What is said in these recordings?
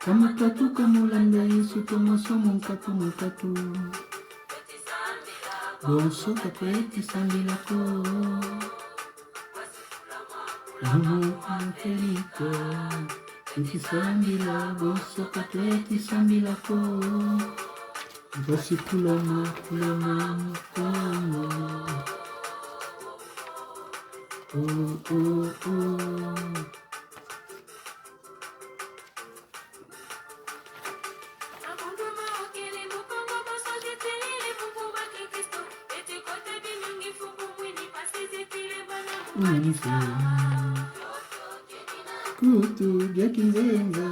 Kamatatu kamulanda Yesu tomosomo mukatu Bonso kakweti sambilako Felito Ikisambila bonso kakweti sambilako Basi kulama Kutu dia kinzenga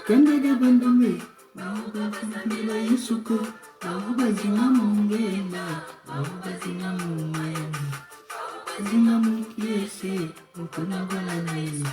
Kandega bandume Bila Yesuko Bahubazina mungema Bahubazina mungema Zina mukiese Ukunagala na Yesu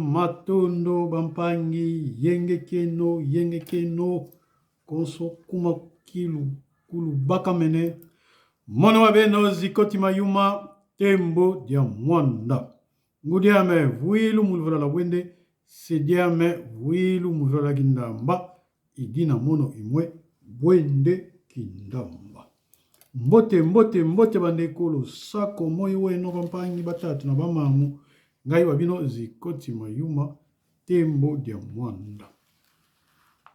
Matondo, bampangi, yengekeno, konso kuma kulu bakamene, mono wabeno zikoti mayuma, tembo dia mwanda. Ngudiame, vuilu mulvura la wende, sediame, vuilu mulvura la gindamba, idina mono imwe, wende kindamba. Mbote bandekolo sako moi we no bampangi batatu na bamamu ngai wabino zikoti mayuma tembo dia mwanda.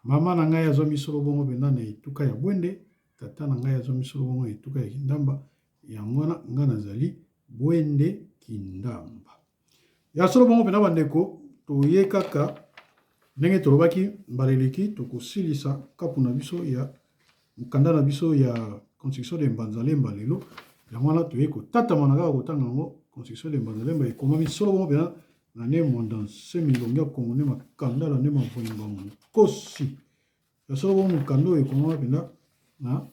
Mama na ngai azo misolo bongo benda na ituka ya bwende, tata na ngai azo misolo bongo ituka ya kindamba, ya mwana nga nazali bwende kindamba. Ya solo bongo benda bandeko toye kaka ndenge tolobaki mbaleleki tokosilisa kapu na biso ya mukanda na biso ya construction de Mbanzalemba lelo yango to yeko tata manaka ko tanga ngo construction de Mbanzalemba e komami solo mo bena na ne mondan semilonga kongo ne makanda la ne mavonga mo kosi ya solo mo mukando e komama bena na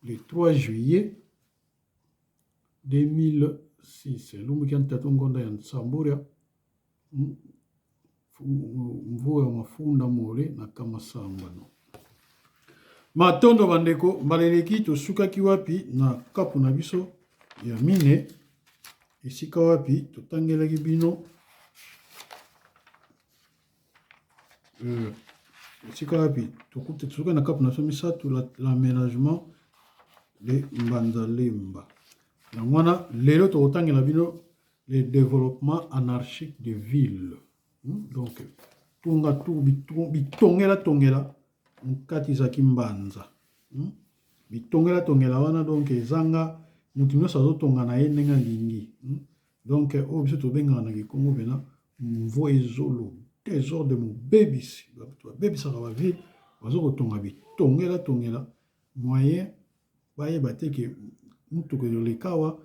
le 3 juillet 2006 lumu kianta tungonda ya Nsamburia mvua ya mafunda mole na kama sambano. Matondo bandeko mbaleleki tosukaki wapi na kapu na biso ya mine esika wapi totangelaki bino esika wapi tosuka na kapu na biso misatu l'aménagement de Mbanzalemba na wana lelo tokotangela bino le développement anarchique de ville. Donc tunga bitongela mukati za kimbanza bitongela wana donc ezanga mutu nyonso azotonga na ye ndenge alingi donc oyo biso tobengaka na kikongo pena mvo ezolo désordre mobebisi bato babebisaka bavile bazokotonga bitongela moyen bayeba te ke mutuka ezoleka awa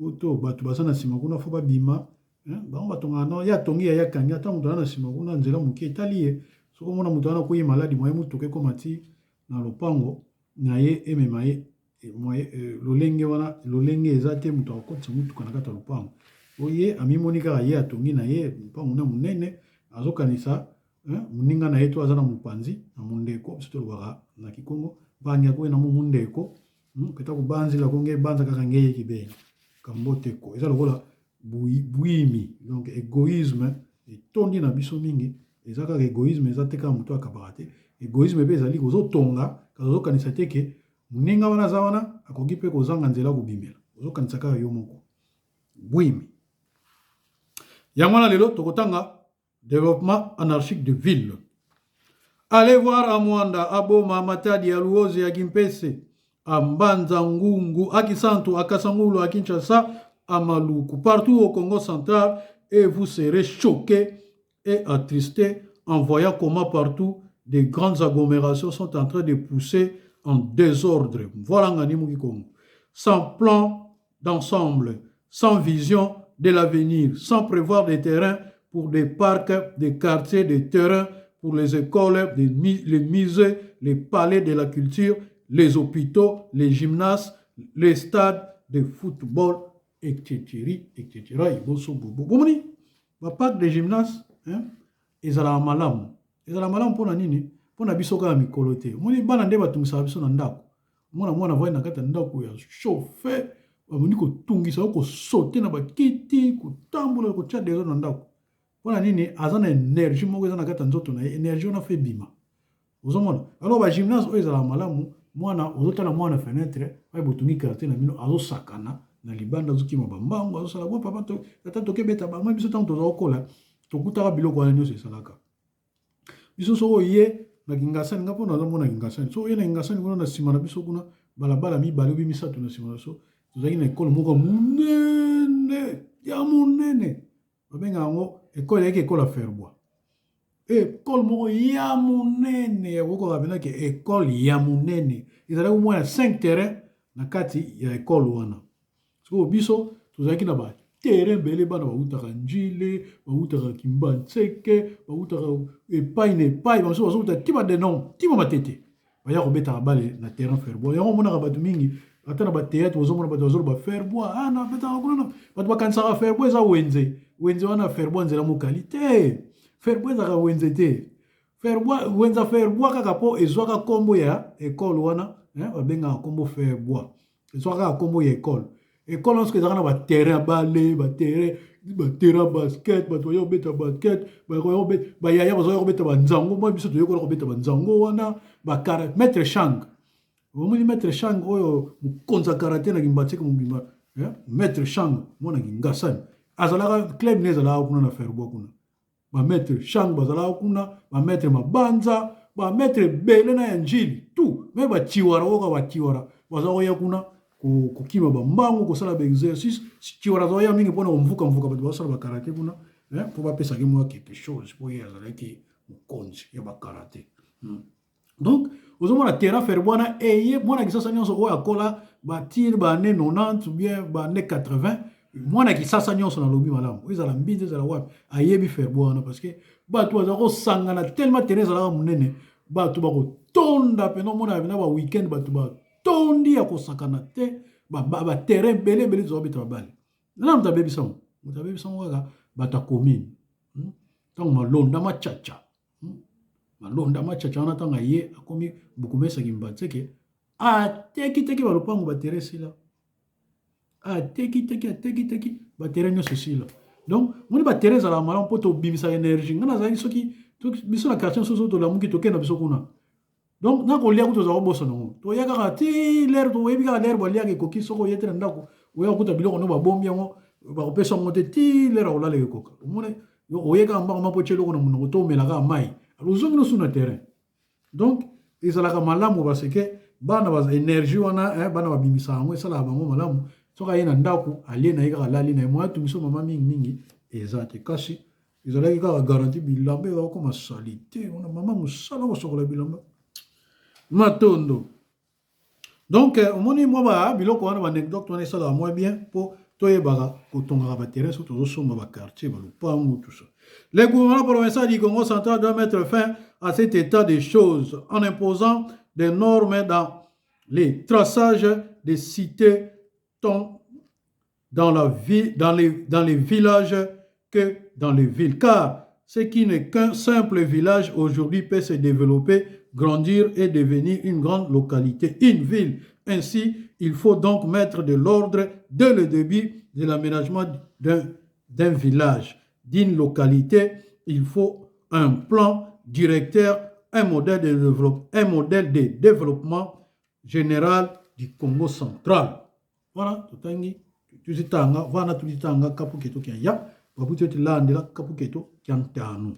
oto bato baza na nsima kuna fo babima bango batongaka no ya tongi ya yakangi ata moto aza na nsima kuna nzela moke etali ye soko mona mutu wana koyi maladi moye mutuka ekoma ti na lopango na ye emema ye lolenge wana lolenge eza te mutu akotisa mutuka na kati ya lopango oye amimoni kaka ye atongi na ye lopango na monene azokanisa muninga na yetu azana mupanzi na mundeko biso tolobaka na Kikongo bangi ko na mundeko peta kubanzi la konge banza kaka ngeye kibeni kamboteko eza lokola buimi donc égoïsme etondi na biso mingi eza kaka égoïsme eza te kaka moto akabaka te égoïsme mpe ezali kozotonga kasi ozokanisa te ke moninga wana aza wana akoki mpe kozanga nzela kobimela ozokanisa kaka yo moko buimi yango wana lelo tokotanga développement anarchique de ville. Allez voir à Mwanda, à Boma, à Matadi, à Luozi, à Gimpese, à Mbanza, Ngungu, à Kisantu, à Kasangulu, à Kinshasa, à Maluku, partout au Congo central, et vous serez choqués et attristés en voyant comment partout des grandes agglomérations sont en train de pousser en désordre. Voilà Nganimu Kikongo. Sans plan d'ensemble, sans vision de l'avenir, sans prévoir des terrains pour des parcs, des quartiers, des terrains pour les écoles, les musées, les palais de la culture, les hôpitaux, les gymnases, les stades de football, etc. etc. Bomoni, le parc de gymnases, ils ont la malam. Ils ont la malam pour nini, pour na bisoka mikolo te. Moni bana nde batumisa biso na ndako. Mwana voye na kata ndako ya chauffer, bamoni ko tungisa ko sauter na bakiti, ko tambola ko tcha dezo na ndako. Voilà nini azana énergie moko ezana kata nzoto na énergie on a fait bima ozomona alors ba gymnase oyo ezala malamu mwana ozotala mwana fenêtre ay botungi quartier na mino azosakana na libanda azokima bambango azosala bo papa to tata tokebeta ba moi biso tanto tozokola tokutaka biloko wana nyonso esalaka biso soko ye na kingasani ngapo na zomona kingasani so ye na kingasani kuna na sima na biso kuna balabala mibale obi misato na sima na so tozaki na ekolo moko munene ya munene babenga yango école yaki école à faire bois école moko ya munene yakokoka mpena ke école ya munene ezalaki omwana 5 terrain na kati ya école wana sikoyo biso tozalaki na baterrain bele bana bautaka njile bautaka kimbantseke bautaka epai na epai bamosusu bazouta tima denon tima matete baya kobetaka bale na terrain faire bois yango omonaka bato mingi ata na batéâtre ozomona bato bazoloba faire bois na betaka kuna bato bakanisaka faire bois eza wenze wana faire bois nzela mokali te faire bois ezaka wenze te wenza faire bois kaka mpo ezwaka nkombo ya ekole wana babengaka nkombo faire bois ezwaka kaka nkombo ya ekole ekole nyonso ezalaka na baterrain ya bale baterrain basket bato baya kobeta basket bayaya bazoya kobeta banzango mwa biso toyekola kobeta banzango wana maître shang omoni maître shang oyo mokonzi ya karate na kimbatseke mobimba maître shang mwana kingasani azalaka club ne ezalaka kuna na faire bois kuna bamaître shang bazalaka kuna bamaître mabanza bamaître ebele na ya njili tout me batiwara oyoka batiwara baza koya kuna kokima bambango kosala baexercice tiwara azoya mingi mpona komvukamvuka bato basala bakarate kuna mpo bapesaki mwa quelque chose mpo ye azalaki mokonzi ya bakarate donc ozomona terrain faire bois wana eye mwana kisasa nyonso oyo akola batire baane 90 ou bien baane 80 mwana kisasa nyonso na lobi malamu oyo ezala mbindi ezala wapi ayebi faire bois wana parce que bato baza kosangana tellement terrain ezalaka monene bato bakotonda mpena omona na baweekend bato batondi ya kosakana te baterrain ebele ezobeta babale nana moto abebisango kaka bato akomine ntango malonda machacha wana ntango aye akomi bukumesaki mbatseke atekiteki balopango baterrain esila ateki baterrain nyonso esila donc moni baterrain ezalaka malamu mpo tobimisa énergie nga nazalaki soki biso na quartier mosusu tolamuki tokenda biso kuna donc nakolia kuta ozala kobosa nango toya kaka ti lere toyebi kaka lere baliaka ekoki soki oye te na ndako oya kokuta biloko no babombi yango bakopesa yango te ti lere akolaleka ekoka omone oye kaka mbaka mpo tie eloko na monoko to omelaka mai ozongi nosu na terrain donc ezalaka malamu parce que bana baza énergie wana bana babimisa yango esalaka bango malamu soki aye na ndako alie na ye kaka alali na ye moya tungiso mama mingi eza te kasi ezalaki kaka garanti bilamba ezakokoma sali te ona mama mosala kosokola bilamba matondo donc omoni mwa biloko wana baanecdote wana esalaka mwa bien mpo toyebaka kotongaka baterrain so tozosomba baquartier balupango tout ça. Le gouvernement provincial du Congo central doit mettre fin à cet état de choses en imposant des normes dans les traçages des cités tant dans les villages que dans les villes. Car ce qui n'est qu'un simple village aujourd'hui peut se développer, grandir et devenir une grande localité, une ville. Ainsi, il faut donc mettre de l'ordre dès le début de l'aménagement d'un village, d'une localité. Il faut un plan directeur, un modèle de développement général du Congo central. Voilà, tuzitanga, vana tuzitanga kapu keto kya babuti tilandela kapu keto kyantano.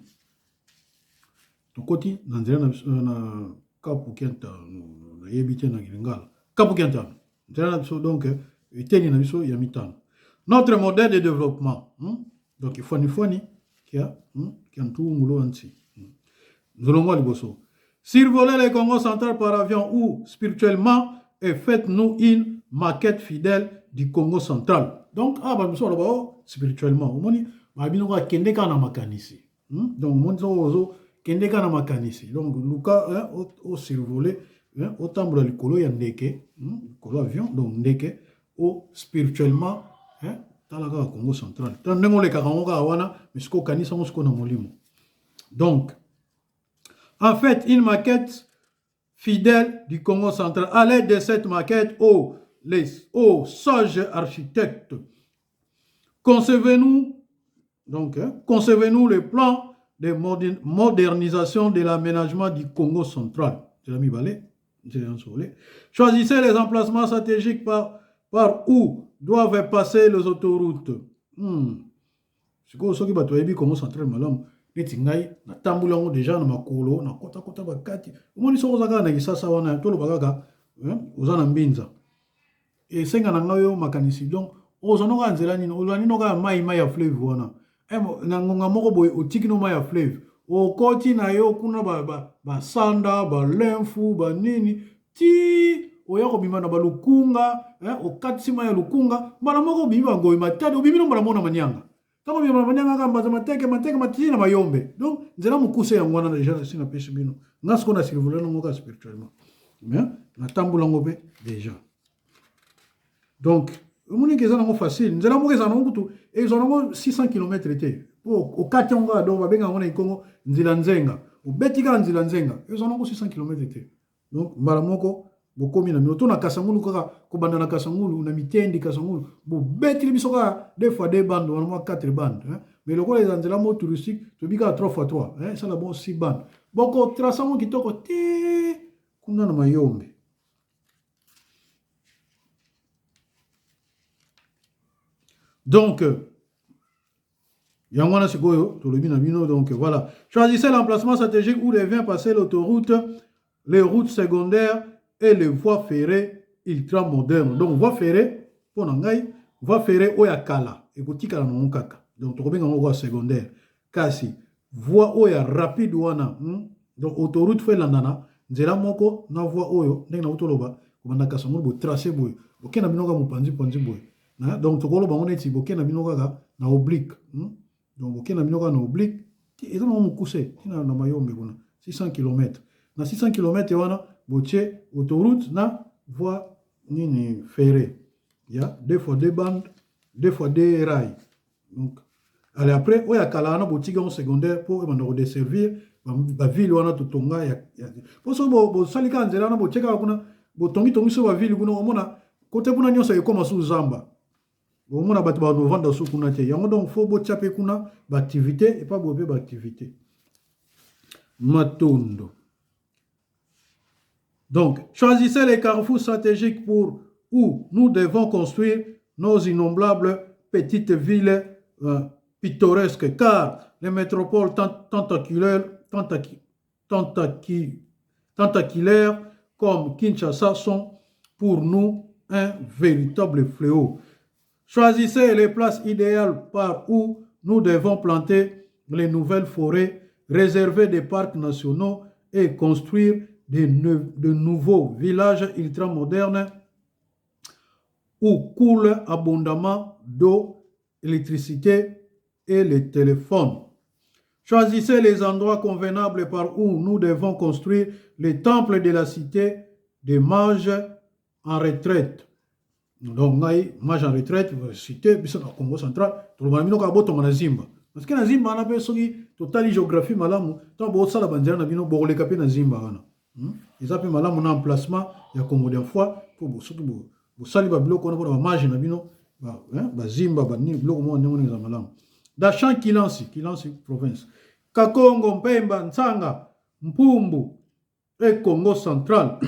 Tokoti nanzela na kapu kyantano, na yebite na Lingala. Kapu kyantano. Donc, eteni na biso ya mitano. Notre modèle de développement. Donc, il faut ni kia ntuungulo anti. Zolongo liboso. Survoler le Congo central par avion ou spirituellement et faites-nous une maquette fidèle du Congo central. Donc, spirituellement, kende kana makanisi. Donc, monzo kende kana makanisi. Donc, Luka au survoler au tambour likolo ya ndeke, likolo avion, donc ndeke au spirituellement talaga Congo central. Tandengo le karangoka wana, misko kanisa mosko na molimo. Donc, en fait, une maquette fidèle du Congo central. À l'aide de cette maquette, sages architectes, concevez-nous le plan de modernisation de l'aménagement du Congo central. Choisissez les emplacements stratégiques par où doivent passer les autoroutes. Ce que Congo central, madame. Netingai na tambulango déjà na makolo na kota bakati umoni soko zaka na kisasa wana tolo bakaka ozana mbinza e senga na ngayo makanisi donc ozono ka nzela nino olani no ka mai ya fleuve wana na ngonga moko boy otiki no mai ya fleuve okoti na yo kuna ba sanda ba lemfu ba nini ti oya ko bima na ba lukunga okati mai ya lukunga bana moko bima ngoyi matadi obimi no bana mona manyanga. Donc, nzela mukuse ya ngwana déjà sina pesi bino ngas ko na survoler ngo spirituellement mais na tambulango pe déjà. Donc omoni ke zana ngo facile nzela mo ke zana ngutu e zana ngo 600 km te o katonga do ba benga ngona ikongo nzila nzenga o betika nzila nzenga e zana ngo 600 km te. Donc mbala moko bokomi na mioto na kasangulu kaka kobanda na kasangulu na mitendi kasangulu bo betili bisoka deux fois deux bandes ou moins quatre bandes mais le les nzela mo touristique to bika 3x3 ça la bon 6 bandes boko traçant kitoko ti kuna na mayombe. Donc yangwana sikoyo to lebi na bino. Donc voilà, choisissez l'emplacement stratégique où devient passer l'autoroute, les routes secondaires et les voies ferrées ultra-modernes. Donc, voie ferrée, pour nangai, voie ferrée oya kala. Et pour tika na kaka. Donc, tu as voie secondaire. Kasi, voie oya rapide wana. Donc, autoroute fait landana. Nzela moko na voie oyo. Nek na utoloba. Kumanda kasamur bo tracé boy. Boke na binoga mo panzi boy. Donc, tu koloba on eti boke na binoga na oblique. Donc, boke na binoga na oblique. Et donc, on mukuse. Tina na mayombe kuna. 600 km. Na 600 km wana. Boche autoroute na voie nini ferrée. Il y a deux fois deux bandes, deux fois deux rails. Donc, allez après, il y a kalana botiga en secondaire pour desservir la ville wana tutonga ya. Pour ça bo salika nzela na bocheka kuna botongi so ba ville kuna omona côté kuna nyosa ekoma sous zamba. Omona batu ba vanda sous kuna te. Yango donc faut bochape kuna ba activité et pas bobe ba activité. Matondo. Donc, choisissez les carrefours stratégiques pour où nous devons construire nos innombrables petites villes pittoresques, car les métropoles tentaculaires comme Kinshasa sont pour nous un véritable fléau. Choisissez les places idéales par où nous devons planter les nouvelles forêts, réserver des parcs nationaux et construire de nouveaux villages ultramodernes où coule abondamment d'eau, électricité et les téléphones. Choisissez les endroits convenables par où nous devons construire les temples de la cité des mages en retraite. Donc, mage en retraite, cité, Congo central, tout le monde a Zimba. Parce que na Zimba, on a besoin totali géographie malamu tant bo sala banzela na bino bo le kapé na zimba wana ils appellent malamu na emplacement ya Congo fois pour surtout bo sali ba biloko na ba marge na bino ba zimba ba ni biloko mo ndenge za malamu da champ Kilansi province Kakongo Mpemba Ntsanga Mpumbu et Congo central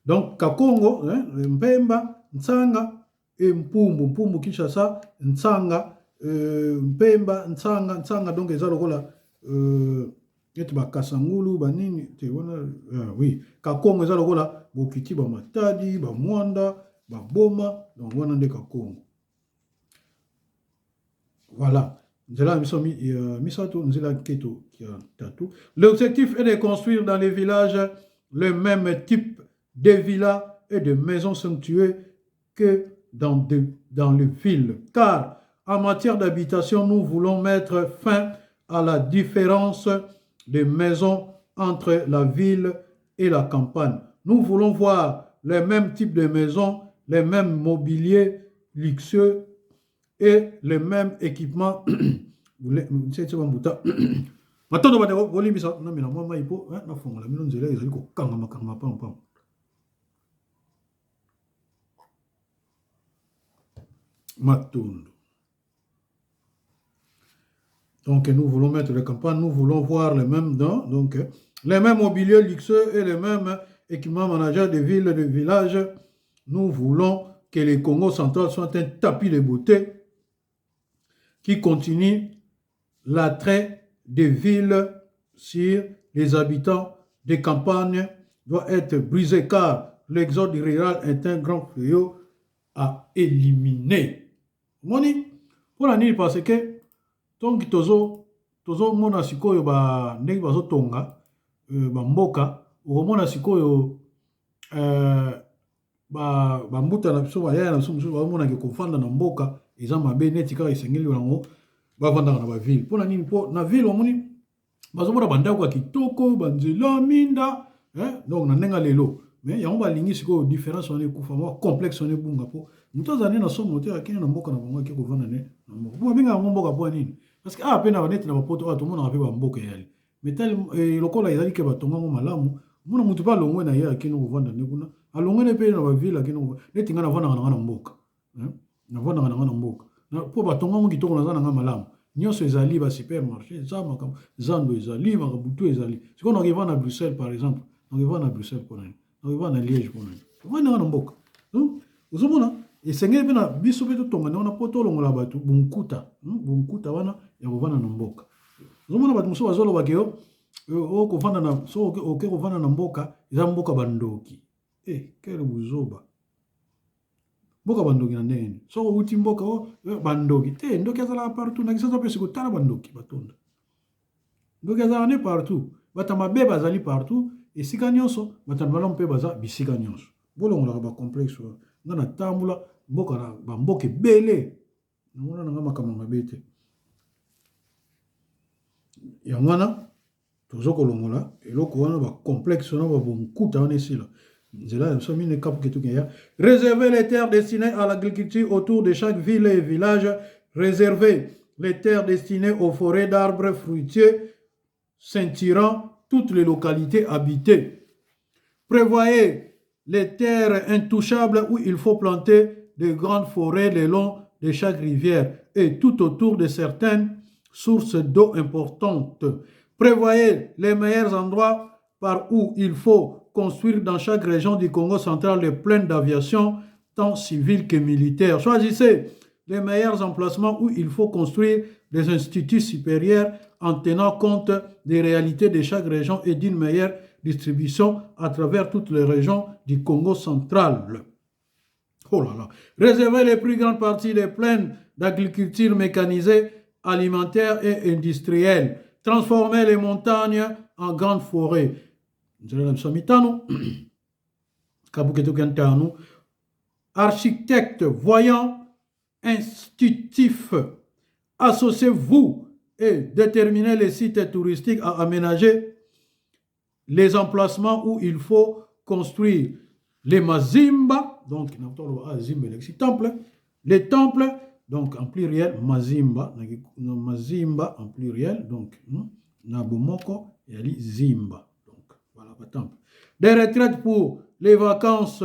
donc Kakongo Mpemba Ntsanga et Mpumbu Kinshasa Ntsanga Mpemba Ntsanga donc eza lokola ete bakasangulu banini te wana oui Kakongo eza lokola bokiti ba Matadi ba Mwanda ba Boma donc wana nde Kakongo voilà. L'objectif est de construire dans les villages le même type de villas et de maisons sanctuaires que dans les villes. Car en matière d'habitation, nous voulons mettre fin à la différence de maisons entre la ville et la campagne. Nous voulons voir les mêmes types de maisons, les mêmes mobiliers luxueux et les mêmes équipements. Donc nous voulons mettre les campagnes, nous voulons voir les mêmes dents, donc les mêmes mobiliers luxueux et les mêmes équipements managers de villes et de villages. Nous voulons que les Congo central soient un tapis de beauté qui continue l'attrait des villes sur les habitants des campagnes doit être brisé car l'exode rural est un grand fléau à éliminer. Moni, pour la nuit parce que tongi tozo mona sikoyo ba ndenge bazo tonga ba mboka o mona sikoyo ba mbuta na biso ba ya na biso ba mona ke kofanda na mboka eza mabe neti kaka esengeli yango bavandaka na baville mpona nini mpo na ville omoni bazomona bandako ya kitoko banzela minda donc na ndenge lelo mais yango balingi sikoyo différence wana ekufa mwa complexe wana ebunga mpo moto azali na somo te akende na mboka na bango ake kovanda ne na mboka mpo babengaka yango mboka mpo nini parce que mpe na baneti na bapoto oyo tomonaka mpe bamboka eyali mais lokola ezali ke batongango malamu mona motu mpe alongwe na ye akende kovanda ne kuna alongwene mpe na baville akende neti nga navandaka nanga na mboka navandaka nanga na mboka mpo batongango kitoko naza nanga malamu nyonso ezali ba supermarché eza makambo zando ezali makabutu ezali sikoyo nakeva na Bruxelles par exemple nakeva na Bruxelles mpona nini nakeva na Liège mpona nini ovandanga na mboka donc ozomona esengeli mpe na biso mpe totongana wana mpo tolongola bato bunkuta wana ya kovanda na mboka ozomona bato mosusu bazolobaka yo okovanda na so oke kovanda na mboka eza mboka bandoki kele buzoba mboka bandoki na ndenge soko uti mboka bandoki te ndoki azalaka partout nakisasa mpe sikotala bandoki batonda ndoki azalaka ne partout bato mabe bazali partout esika nyonso bato malamu mpe baza bisika nyonso bolongolaka bacomplexe nga na tambula mboka na bamboka ebele namona nanga makambo mabe te yango wana tozokolongola eloko wana bacomplexe wana babonkuta wana esila. Réserver les terres destinées à l'agriculture autour de chaque ville et village. Réserver les terres destinées aux forêts d'arbres fruitiers ceinturant toutes les localités habitées. Prévoyez les terres intouchables où il faut planter de grandes forêts le long de chaque rivière et tout autour de certaines sources d'eau importantes. Prévoyez les meilleurs endroits par où il faut construire dans chaque région du Congo central des plaines d'aviation, tant civiles que militaires. Choisissez les meilleurs emplacements où il faut construire des instituts supérieurs en tenant compte des réalités de chaque région et d'une meilleure distribution à travers toutes les régions du Congo central. Oh là là. Réservez les plus grandes parties des plaines d'agriculture mécanisée, alimentaire et industrielle. Transformer les montagnes en grandes forêts. Architectes, voyants, institutifs, associez-vous et déterminez les sites touristiques à aménager, les emplacements où il faut construire les mazimba, donc les temples, donc en pluriel, mazimba, mazimba en pluriel, donc, nabumoko, et ali zimba. Donc, voilà, temple. Des retraites pour les vacances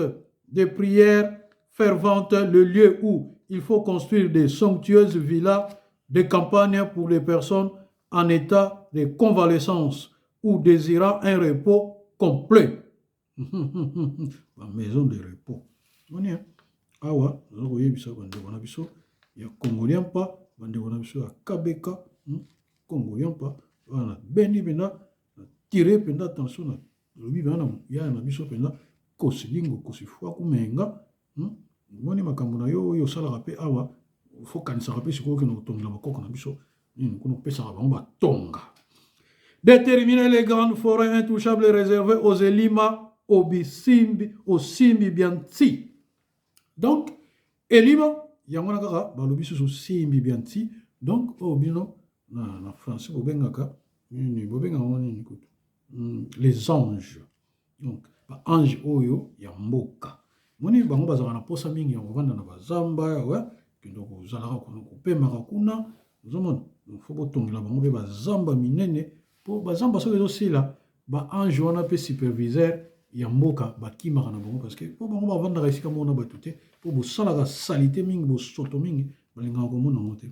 de prière fervente, le lieu où il faut construire des somptueuses villas de campagne pour les personnes en état de convalescence ou désirant un repos complet. La maison de repos. On y est. Awa, vous voyez, il y a Congolien pas, il y a Kabeka, Congolien pas, voilà, Beni Bena, tiré penda attention, il y a un abisso penda, Kosilingo, Kosifua, Kumenga, Moni Makamuna yo sala rapé awa, faut qu'on se rappelle si quoi que nous tombons la makoko na biso, nous pesa ba tonga. Déterminer les grandes forêts intouchables réservées aux Elima, aux Simbi Bianti. Donc, Elima, yangona kaka, balobi sous Simbi Bianti. Donc, obino, na français, bobengaka, les anges. Donc, ange oyo, yamboka. Moni bango bazala na posa mingi ya kovanda na bazamba, ouais, kendo kozalaka kopemaka kuna, ozomona, donc faut botongela bango pe bazamba minene, po bazamba soki ezosila, ba ange wana pe superviseur ya mboka bakimaka na bango, parce que po bango bavandaka esika moko na bato te, po bosalaka salite mingi, bosoto mingi, balingaka komona yango te.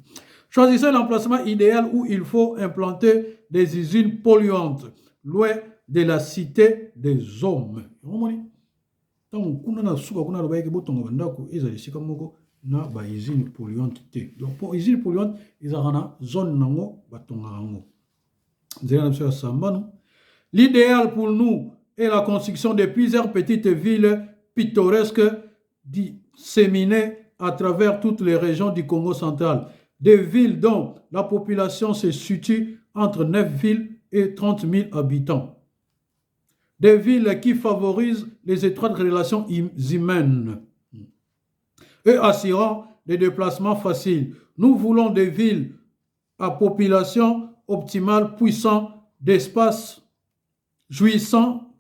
Choisissez l'emplacement idéal où il faut implanter des usines polluantes, loin de la cité des hommes. Donc, kuna na suka kuna lo bayeke botonga bandako ezali sika moko na ba usine polluante te. Donc pour usine polluante ezakana zone nango batonga nango. Nzela na biso ya sambano. L'idéal pour nous est la construction de plusieurs petites villes pittoresques disséminées à travers toutes les régions du Congo central. Des villes dont la population se situe entre 9 villes et 30 000 habitants. Des villes qui favorisent les étroites relations humaines et assurant des déplacements faciles. Nous voulons des villes à population optimale, puissant d'espace, jouissant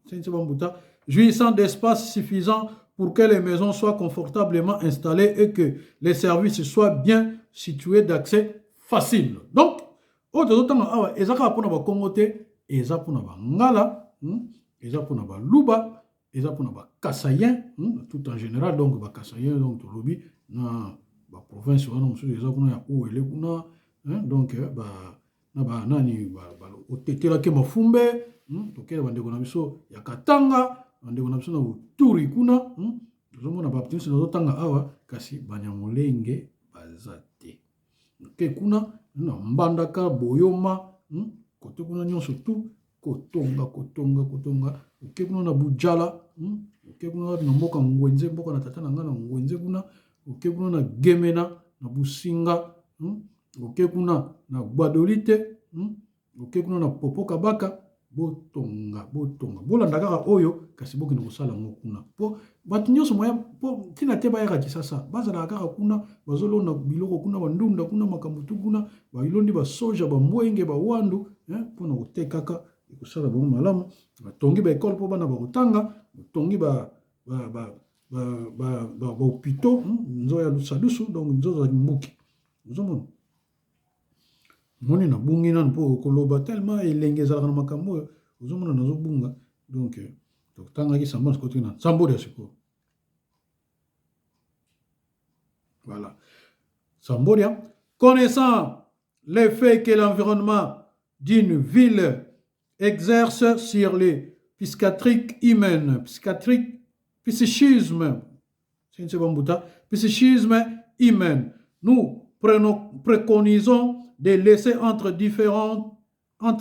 d'espace suffisant pour que les maisons soient confortablement installées et que les services soient bien situés d'accès facile. Donc, ezaka pona ba kongote, ezaka pona ba ngala, eza pona ba luba, eza pona ba kasayen, tout en général, donc ba kasayen, donc to lobi na ba province wana musu eza kuna ya uele kuna, donc na ba nani ba otetela ke mafumbe, tokela bandeko na biso ya Katanga, bandeko na biso na Uturi kuna, tozomona ba petite na zotanga awa kasi banyamulenge bazate. Ke kuna na Mbandaka, Boyoma, kote kuna nyonso tout kotonga. Oke kuna na Bujala, oke kuna na mboka Ngwenze, mboka na tata na nga na Ngwenze kuna, oke kuna na Gemena, na Businga, oke kuna na Gbadolite, oke kuna na Popoka Baka, botonga. Bolanda kaka oyo kasi boki na kosala ngo kuna. Po bato nyonso moya po tina te bayaka Kisasa. Bazala kaka kuna, bazolona biloko kuna, bandunda kuna, makambutu kuna, bailondi ba soja, ba mwenge, ba wandu, po na kotekaka ekosala bango malamu. Batongi ba ekole po bana bakotanga, batongi ba hôpitaux, nzo ya lusalusu, donc nzo za muki. Ozomona. Moni na bungi nan po koloba tellement elenge ezalaka na makambo oyo ozomona nazobunga, donc tokotangaki samba na sikoti na Sambori ya sikoyo. Voilà. Samboria. Connaissant l'effet que l'environnement d'une ville exerce sur les psychiatriques humaines, psychisme humain, nous préconisons de laisser entre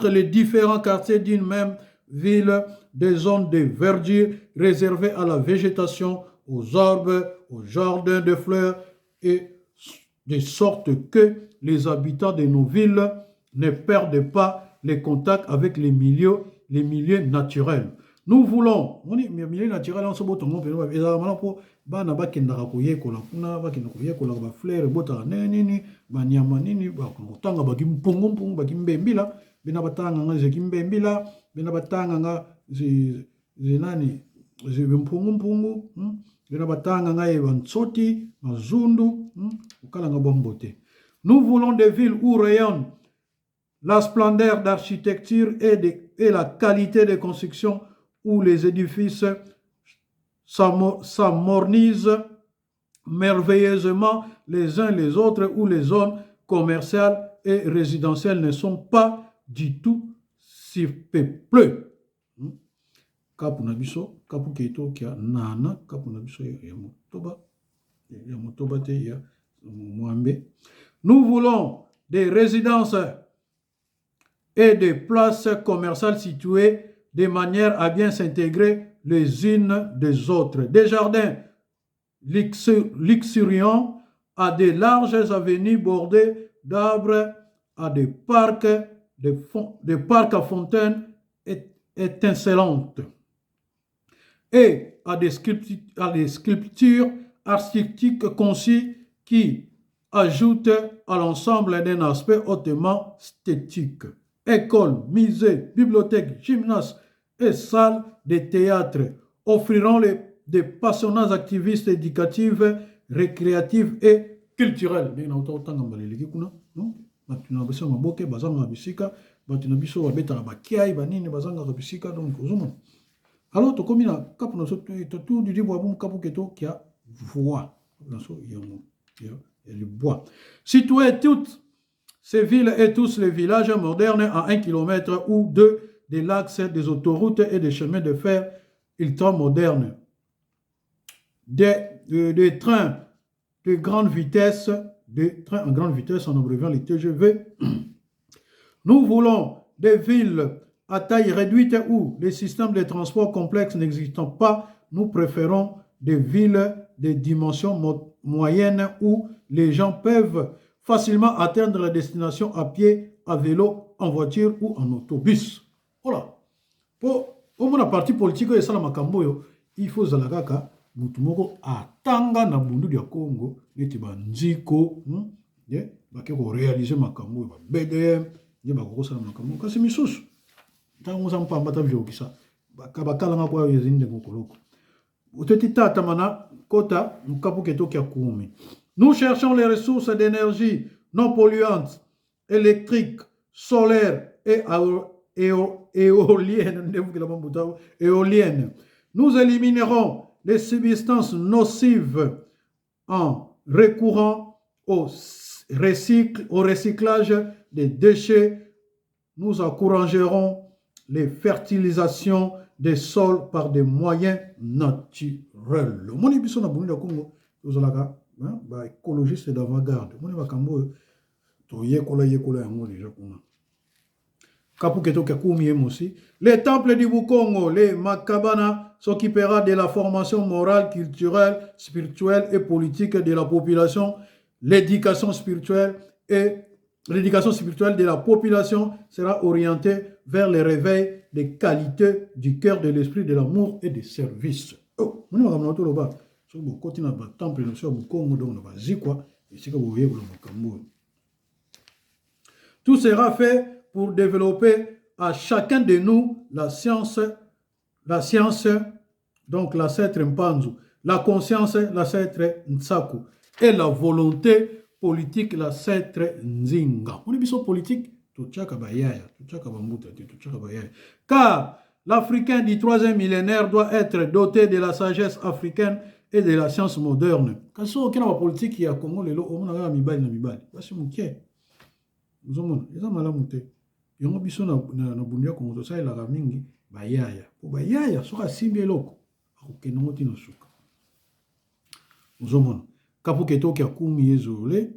les différents quartiers d'une même ville des zones de verdure réservées à la végétation, aux arbres, aux jardins de fleurs, et de sorte que les habitants de nos villes ne perdent pas les contacts avec les milieux naturels. Nous voulons, les milieux naturels, on se bat bana bakendaka koyekola kuna bakenda koyekola ba fleur bota nini banyama nini bakotanga bakimpungu bakimbembila bina batanga nga zekimbembila bina batanga nga zinani zibimpungu bina batanga nga ebantsoti mazundu Nous voulons des villes où rayonnent la splendeur d'architecture et la qualité de construction, où les édifices s'harmonisent merveilleusement les uns les autres, où les zones commerciales et résidentielles ne sont pas du tout surpeuplées. Kapu na biso, kapu keito kia nana, kapu na biso ya motoba te ya mwambe. Nous voulons des résidences et des places commerciales situées de manière à bien s'intégrer les unes des autres. Des jardins luxuriants à des larges avenues bordées d'arbres, à des parcs à fontaines étincelantes et à des sculptures artistiques conçues qui ajoutent à l'ensemble d'un aspect hautement esthétique. Écoles, musées, bibliothèques, gymnases et salles de théâtre offriront des passionnants activistes éducatifs, récréatifs et culturels. Alors, tu comme tout du bois, qui a voix. Le bois. Situés toutes ces villes et tous les villages modernes à 1 km ou 2 de l'axe des autoroutes et des chemins de fer ultramodernes. Des trains de grande vitesse, des trains en grande vitesse en abréviant les TGV. Nous voulons des villes à taille réduite où les systèmes de transport complexes n'existant pas. Nous préférons des villes de dimensions moyennes où les gens peuvent facilement atteindre la destination à pied, à vélo, en voiture ou en autobus. Voilà. Pour la partie politique, il faut zalakaka mutumoko atanga na bundu dia Congo neti banziko bakeko réaliser makambo ba BDM ye bakoko sala makambo kasi misusu tango za mpamba ta vyokisa bakabakala ngakwa yezinde kokoloko uteti tata mana kota mukapu ketoki akumi. Nous cherchons les ressources d'énergie non polluantes, électriques, solaires et éoliennes. Nous éliminerons les substances nocives en recourant au recyclage des déchets. Nous encouragerons les fertilisations des sols par des moyens naturels. Moni biso na Burundi Congo, ozalaka ba écologiste d'avant-garde. Moni bakambo to yekola yango déjà kuna. Kapuketo Kakumi aussi. Les temples du Bukongo, les Makabana, s'occupera de la formation morale, culturelle, spirituelle et politique de la population. L'éducation spirituelle de la population sera orientée vers le réveil des qualités du cœur, de l'esprit, de l'amour et des services. Oh, tout sera fait pour développer à chacun de nous la science, donc l'ancêtre Mpanzu, la conscience, l'ancêtre Nsaku, et la volonté politique, l'ancêtre Nzinga. On est politique, car l'Africain du 3e millénaire doit être doté de la sagesse africaine et de la science moderne. Quand on a une politique qui a Congo, on a mibali. Nous avons yango biso na bundia Congo ça la mingi bayaya po bayaya soka simbi eloko akokeno tina suka uzomona kapuketo kia kumi ezole.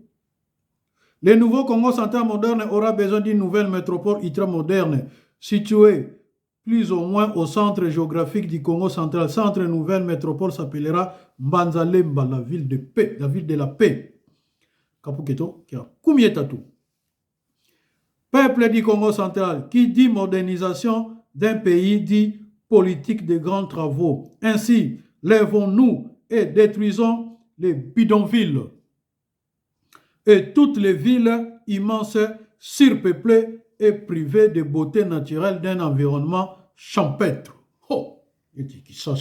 Le nouveau Congo central moderne aura besoin d'une nouvelle métropole ultra-moderne située plus ou moins au centre géographique du Congo central. Centre nouvelle métropole s'appellera Mbanzalemba, la ville de paix, la ville de la paix. Kapuketo kia kumi etatu. Peuple du Congo central, qui dit modernisation d'un pays, dit politique de grands travaux. Ainsi, lèvons-nous et détruisons les bidonvilles et toutes les villes immenses, surpeuplées et privées de beauté naturelle d'un environnement champêtre. Oh, il dit qui ça,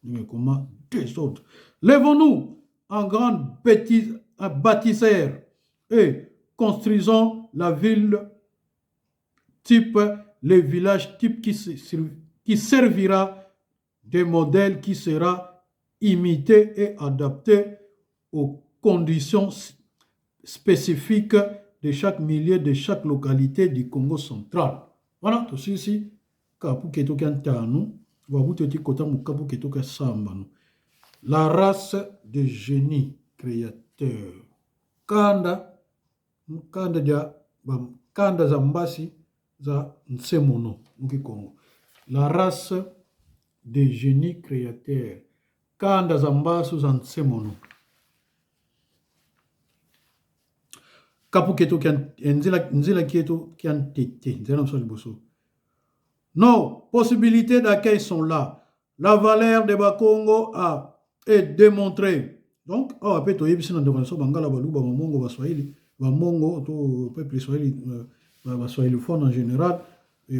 mais comment des autres. Lèvons-nous en grande bâtisseurs et construisons la ville type, les villages type qui servira de modèle qui sera imité et adapté aux conditions spécifiques de chaque milieu, de chaque localité du Congo central. Voilà, tout ceci, kapu keto kantanu, wabuti kota mukapu keto kasambanu. La race de génie créateur. Kanda za mbasi za nsemono muki Congo. La race de génie créateur. Kanda za mbasi za nsemono. Kapu keto kian nzila keto kian tete. Nzela msa liboso. Nos possibilités d'accueil sont là. La valeur de Bakongo est démontrée. Donc, après, tu as vu, Bangala, Baluba, Bamongo, Baswahili, Bamongo, tout peuple Swahili, Baswahilophone en général, et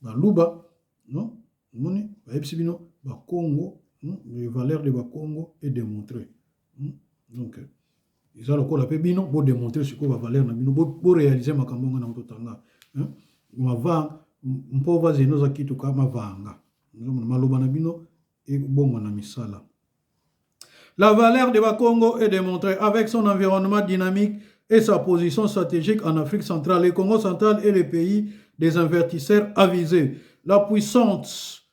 Baluba, non? Moni, Baepsibino, Bakongo, les valeurs de Bakongo est démontrée. Donc, ils ont encore appelé bino pour démontrer ce que va valeur na bino pour réaliser makambo na mototanga mava mpova zeno za kitu kama vanga maloba na bino et bongo na misala. La valeur de Bakongo est démontrée avec son environnement dynamique et sa position stratégique en Afrique centrale. Le Congo central est le pays des investisseurs avisés. La puissance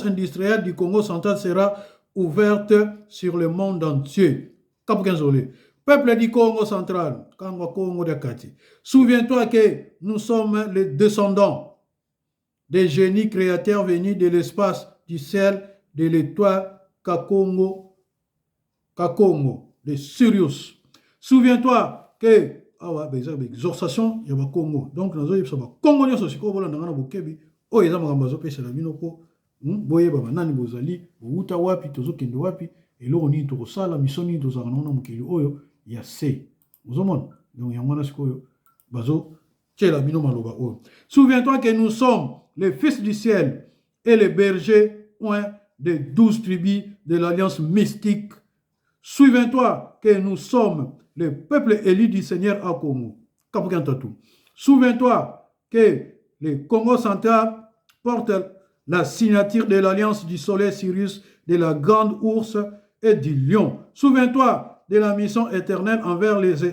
industrielle du Congo central sera ouverte sur le monde entier. Kapukenzole. Peuple du Congo central, Congo de Kati. Souviens-toi que nous sommes les descendants des génies créateurs venus de l'espace, du ciel, de l'étoile Kakongo, de Sirius. Souviens-toi que, exorcisation, il y a Congo. Donc, nous avons Congo, nous avons Bokebi, oh, ils ont un c'est la minoko, boye, nani bozali, bouta wapi, tozo kendo wapi, et là, on y a ça, la mission, nous avons un oyo. Il y a C. Vous donc il y a un souviens-toi que nous sommes les fils du ciel et les bergers des 12 tribus de l'alliance mystique. Souviens-toi que nous sommes le peuple élu du Seigneur à Congo. Souviens-toi que le Congo central porte la signature de l'alliance du soleil Sirius, de la grande ours et du lion. Souviens-toi de la mission éternelle envers les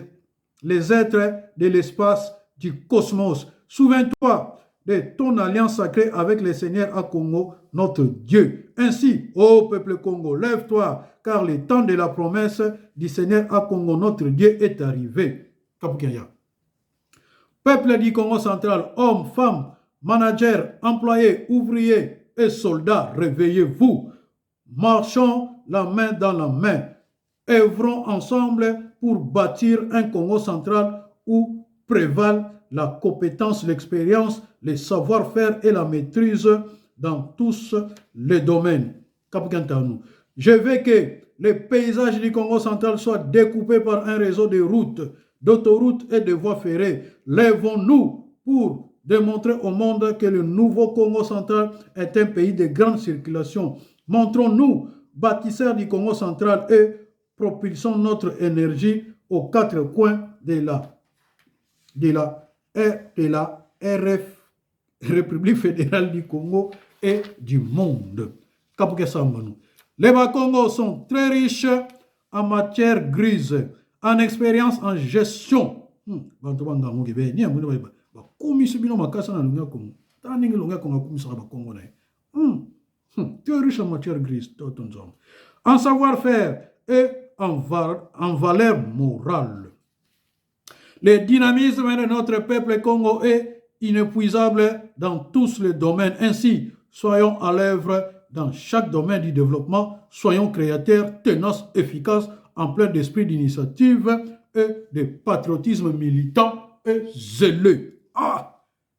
êtres de l'espace du cosmos. Souviens-toi de ton alliance sacrée avec le Seigneur à Congo, notre Dieu. Ainsi, ô peuple Congo, lève-toi, car le temps de la promesse du Seigneur à Congo, notre Dieu, est arrivé. Peuple du Congo central, hommes, femmes, managers, employés, ouvriers et soldats, réveillez-vous. Marchons la main dans la main. Œuvrons ensemble pour bâtir un Congo central où prévalent la compétence, l'expérience, le savoir-faire et la maîtrise dans tous les domaines. Je veux que les paysages du Congo central soient découpés par un réseau de routes, d'autoroutes et de voies ferrées. Lèvons-nous pour démontrer au monde que le nouveau Congo central est un pays de grande circulation. Montrons-nous, bâtisseurs du Congo central, et propulsons notre énergie aux quatre coins de la République fédérale du Congo et du monde. Les Bas-Congos sont très riches en matière grise, en expérience en gestion. Très riche en matière grise, en savoir-faire et en valeur morale. Le dynamisme de notre peuple Congo est inépuisable dans tous les domaines. Ainsi, soyons à l'œuvre dans chaque domaine du développement. Soyons créateurs, tenaces, efficaces, en plein d'esprit d'initiative et de patriotisme militant et zéleux.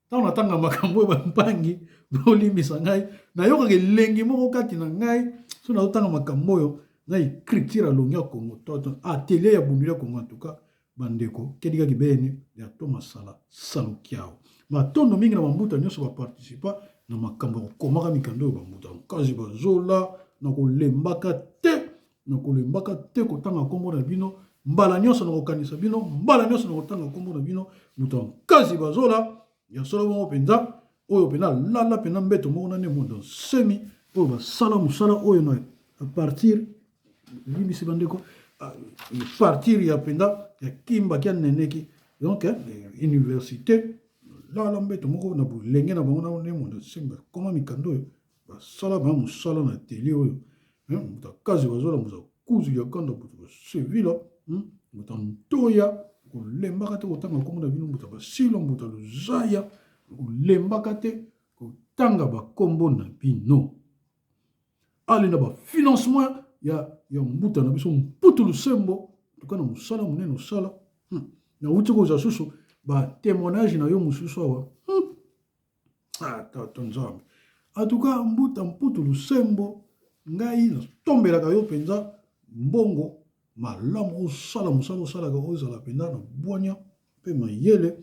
Tant atanga makambo bampangi bolimisa ngai na yoka kelengi moko kati na ngai so na otanga makambo yo na écriture longia Congo toto atelier ya bundila Congo en tout cas bandeko kedika kibene ya Thomas Sala Salukiao matondo mingi na bambuta nyonso ba participa na makambo komaka mikando bambuta kazi bazola na kolembaka te na kolembaka te kotanga kombo na bino mbala nyonso na kokanisa bino mbala nyonso na kotanga kombo na bino moto kasi bazola ya solo bongo penza oyo pena lala pena mbeto moko na ne mondo semi oyo basala musala oyo na a partir libisi bandeko partir ya penda ya kimba kya neneki donc université lala mbeto moko na bulenge na bango na ne mondo semi koma mikando oyo basala ba musala na télé oyo moto kazi bazola moto kuzu ya kanda moto sevila moto ntoya kolembaka te kotanga kombo na bino moto basilo moto luzaya kolembaka te kotanga bakombo na bino ali na bafinancement ya mbuta na biso mputu lusembo toka na mosala monene osala na wuti kozwa susu batémoignage na yo mosusu awa tato nzambe atuka mbuta mputu lusembo ngai natombelaka yo mpenza mbongo malamu osala mosala osalaka ozala mpenza na bwanya mpe mayele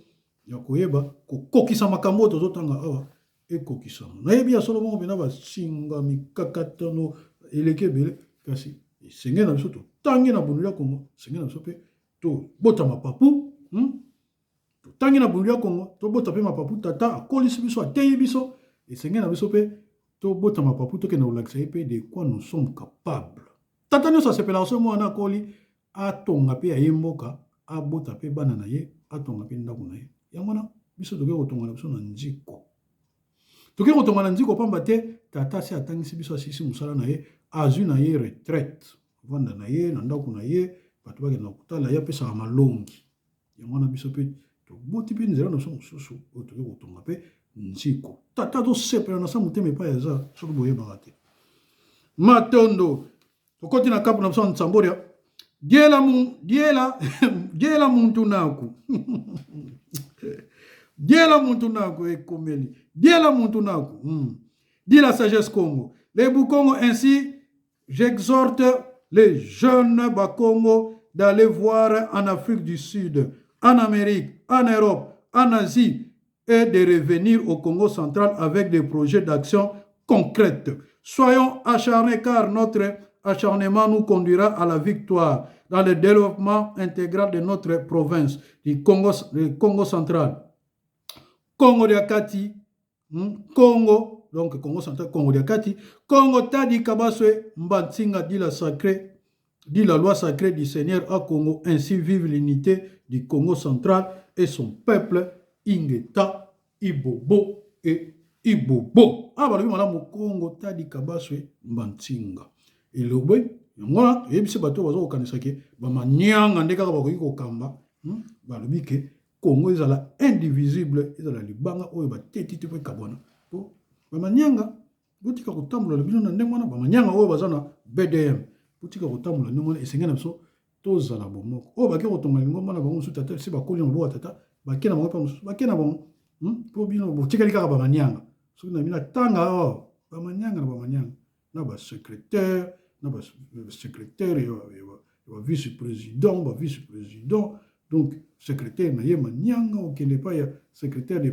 ya koyeba kokokisa makambo oyo tozotanga awa ekokisama nayebi ya solo bongo mpenza basinga mikakatano eleki ebele kasi esenge na biso totangi na bundulu ya kongo esenge na biso mpe tobota mapapu totangi na bundulu ya kongo tobota mpe mapapu tata akolisi biso ateyi biso esenge na biso mpe tobota mapapu tokende kolakisa ye mpe de quoi nous sommes capables tata nyonso asepelaka so mwana akoli atonga mpe aye mboka abota mpe bana na ye atonga mpe ndako na ye yango wana biso tokoki kotonga na biso na nziko tokoki kotonga na nziko pamba te tata si atangisi biso asisi mosala na ye azwi na ye retraite vanda na ye na ndako na ye bato bakenda kotala ye apesaka malongi yango wana biso mpe toboti mpe nzela na biso mosusu oyo tokoki kotonga mpe nziko tata tosepela na sa motema epai eza soki boyebaka te matondo tokoti na kapu na biso ya nsamboria diela muntu naku diela muntu naku ekomeli diela muntu naku dit la sagesse Congo les Boukongo ainsi j'exhorte les jeunes Bakongo d'aller voir en Afrique du Sud en Amérique en Europe en Asie et de revenir au Congo central avec des projets d'action concrètes. Soyons acharnés car notre acharnement nous conduira à la victoire dans le développement intégral de notre province du Congo central. Congo de Akati, Congo, donc Congo central, Congo de Akati, Congo Tadi Kabaswe, Mbantinga dit la loi sacrée du Seigneur à Congo, ainsi vive l'unité du Congo central et son peuple, Ingeta, Ibobo et Ibobo. Ah, bah, le Congo Tadi Kabaswe, Mbantinga. Et le boy, moi, et puis c'est bateau, bazo okanisaki, bah manianga ndeka bakoki kokamba, bah le bike Congo est la indivisible, est la libanga oyo ba teti te pe kabona. Po, bah manianga, botika kotamula le bino na ndengwana, bah manianga oyo bazana BDM. Botika kotamula ndengwana esenga na biso toza la bomoko. O ba ke kotonga ngomba na bango su tata, si ba koli na bo tata, ba kena bango pa musu, ba kena bango. Po bino botika lika ba manianga. Soki na bina tanga o, ba manianga na ba manianga. Na ba secrétaire secrétaire et vice-président, donc secrétaire na ye Manianga, ou qui n'est pas secrétaire du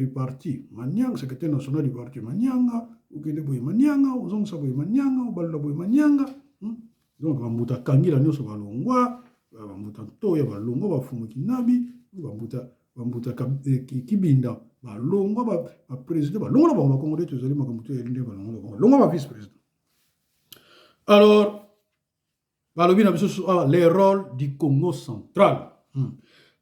parti Manianga, secrétaire national du parti Manianga, ou qui n'est pas Manianga, ou zong sabo Manianga, ou balda boy Manianga, donc bamuta kangila nyoso balongwa, bamuta toya balongwa bafumu kinabi, bamuta kibinda balongwa ba président balongwa ba Congolais tozali makamuto ya linde balongwa ba vice président. Alors, les rôles du Congo central.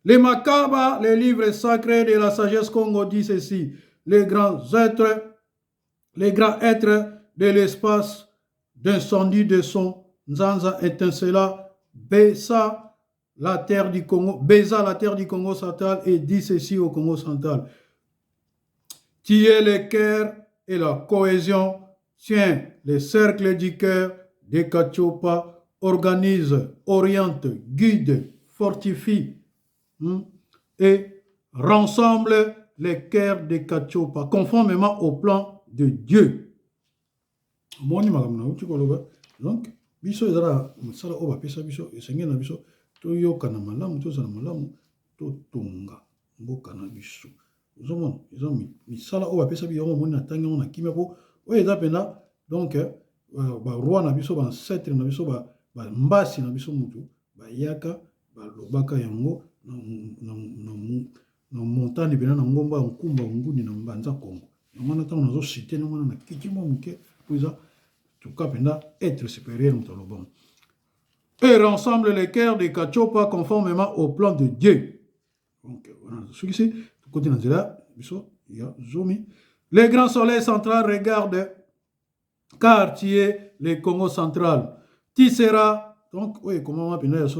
Les Makaba, les livres sacrés de la sagesse Congo disent ceci. Les grands êtres de l'espace d'incendie de son Nzanza étincela, baisa la terre du Congo central et dit ceci au Congo central. Tuer le cœur et la cohésion, tiens les cercles du cœur des Kachopa, organise, oriente, guide, fortifie et rassemble les cœurs des Kachopa conformément au plan de Dieu. Donc, biso ezala mosala oyo bapesa biso esengeli na biso toyokana malamu tozala malamu totonga mboka na biso ozomona eza misala oyo bapesa biso yango omoni na ntangi yango na kimia po oyo eza mpena donc ba roi na biso ba ancêtre na biso ba mbasi na biso mutu ba yaka ba lobaka yango na montagne bena na ngomba nkumba nguni na mbanza Congo yango na tango nazo cité na mwana na kiki mo muke poza tuka penda être supérieur mutalobam. Et ensemble les cœurs de Kachopa conformément au plan de Dieu. Donc voilà, ce qui c'est côté là, il y a Zomi. Le grand soleil central regarde car tu es le Congo central. Tu seras, donc, oui, comment on appelle ça,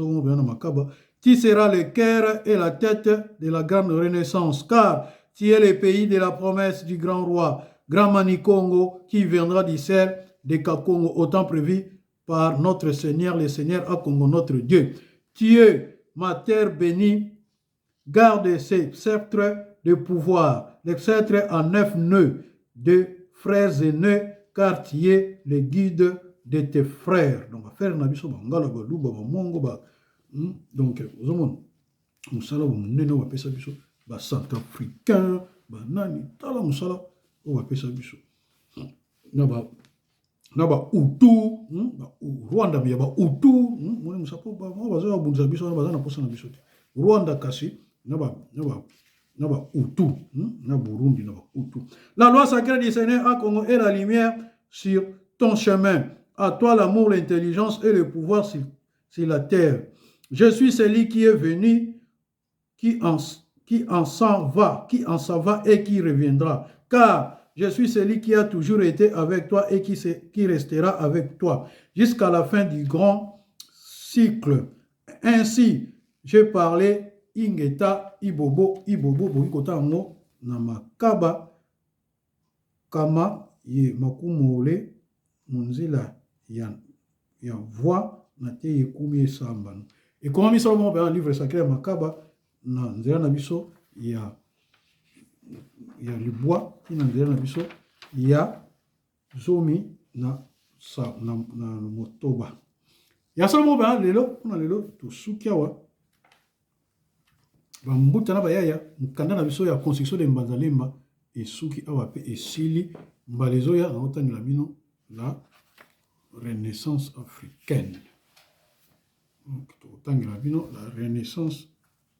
tu seras le cœur et la tête de la grande renaissance, car tu es le pays de la promesse du grand roi, Grand Manikongo, qui viendra du ciel de Kakongo, autant prévu par notre Seigneur, le Seigneur à Congo, notre Dieu. Tu es ma terre bénie, garde ces sceptres de pouvoir, les sceptres en 9 nœuds de frères aînés, car tu es le guide de tes frères. Donc, frère Nabiso, Bangala, Baluba, Mongo, donc, vous avez Moussala, Mouneno, on appelle ça biso, centrafricain, Nani, Tala Moussala, on appelle ça biso. Naba Hutu, Rwanda, il y a Hutu, on ne sait pas, on va dire Bunza biso, on va dire na biso. Rwanda kasi, naba Hutu, na Burundi, naba Hutu. La loi sacrée du Seigneur à Congo est la lumière sur ton chemin. À toi l'amour, l'intelligence et le pouvoir sur la terre. Je suis celui qui est venu, qui en s'en va et qui reviendra. Car je suis celui qui a toujours été avec toi et qui restera avec toi jusqu'à la fin du grand cycle. Ainsi, j'ai parlé Ingeta Ibobo Boikota Ngo Namakaba Kama Ye Makumole Munzila ya voix na te yekumi esamba. Et comment mi solo un livre sacré Makaba na nzela na biso ya libois qui na nzela na biso ya zomi na motoba. Ya solo ba lelo kuna lelo to sukiawa ba mbuta na bayaya mukanda na biso ya construction de Mbanzalemba et suki awa pe esili mbalezo ya na otangela bino la Renaissance africaine. La Renaissance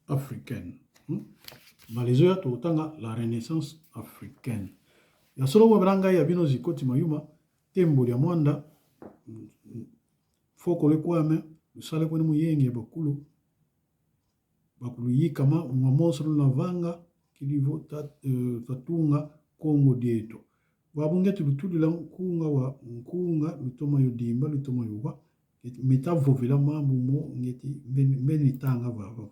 africaine. Malaisia totanga la Renaissance africaine. Ya solo wabranga ya bino zikoti mayuma tembo ya mwanda foko le kwame usale kwene muyenge bakulu yikama mwamonso na vanga kilivo tatunga Kongo dieto. Wabunge tulutulila nkunga lutoma yodimba lutoma yuwa meta vovela mambo mo ngeti mbeni tanga vava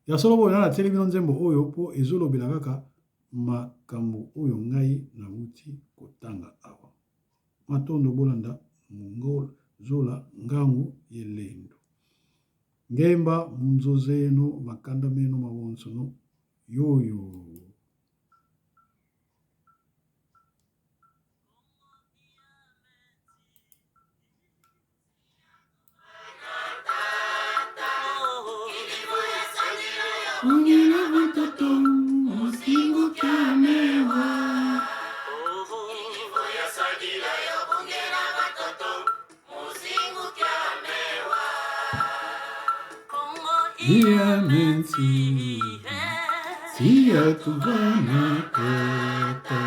ya solo bo na tele bino nzembo oyo po ezolobela kaka makambo oyo ngai na uti kotanga awa matondo bolanda mongol zola ngangu yelendo ngemba munzozeno makanda meno mawonso no yoyo. Si a tu vana kota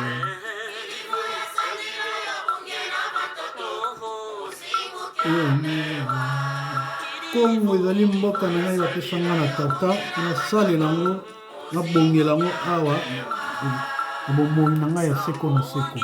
Kongo ezali mboka na ngai bapesanga na tata nasalela yango nabongela yango awa na bomoi na ngai ya seko na seko.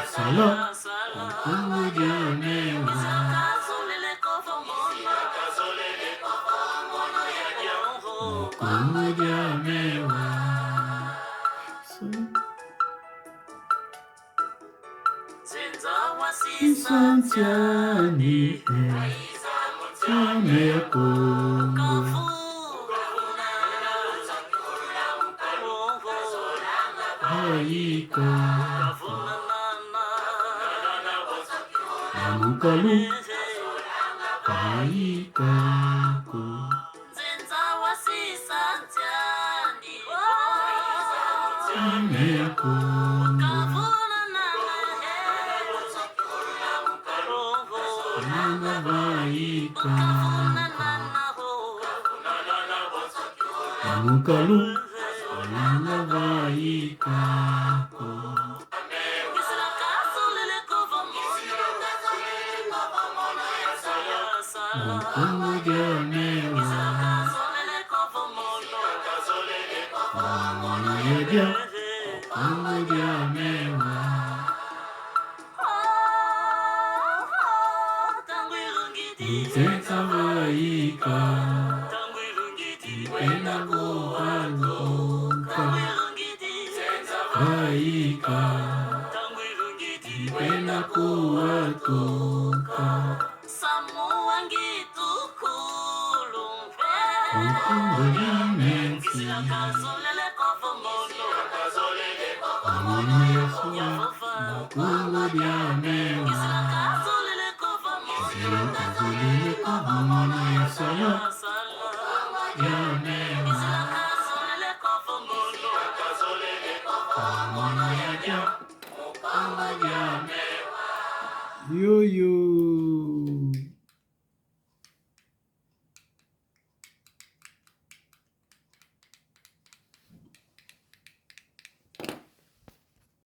Sala, Santiani, Kongo. Aika, Namukalu, Aika, Namukalu, Yo yo.